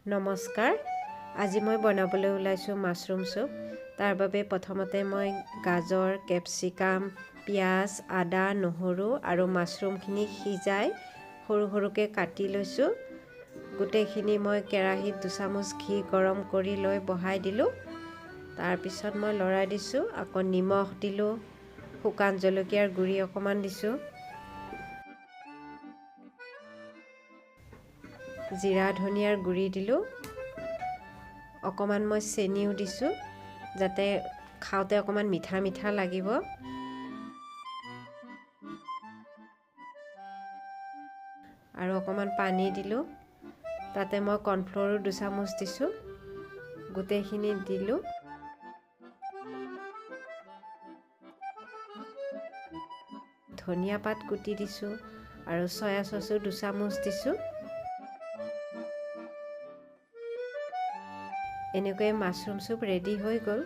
নমস্কাৰ। আজি মই বনাবলৈ ওলাইছোঁ মাছৰুম চুপ। তাৰ বাবে প্ৰথমতে মই গাজৰ, কেপচিকাম, পিঁয়াজ, আদা, নহৰু আৰু মাছৰুমখিনি সিজাই সৰু সৰুকৈ কাটি লৈছোঁ। গোটেইখিনি মই কেৰাহীত 2 চামুচ ঘি গৰম কৰি লৈ বহাই দিলোঁ। তাৰপিছত মই লৰাই দিছোঁ। আকৌ নিমখ দিলোঁ, শুকান জলকীয়াৰ গুড়ি অকণমান দিছোঁ, জিৰা ধনিয়াৰ গুড়ি দিলোঁ, অকণমান মই চেনিও দিছোঁ যাতে খাওঁতে অকণমান মিঠা মিঠা লাগিব। আৰু অকণমান পানী দিলোঁ। তাতে মই কৰ্ণফ্ল'ৰো 2 চামুচ দিছোঁ। গোটেইখিনি দিলোঁ। ধনিয়া পাত কুটি দিছোঁ আৰু চয়া চচো 2 চামুচ দিছোঁ। এনেকৈয়ে মাছৰুম চুপ ৰেডি হৈ গ'ল।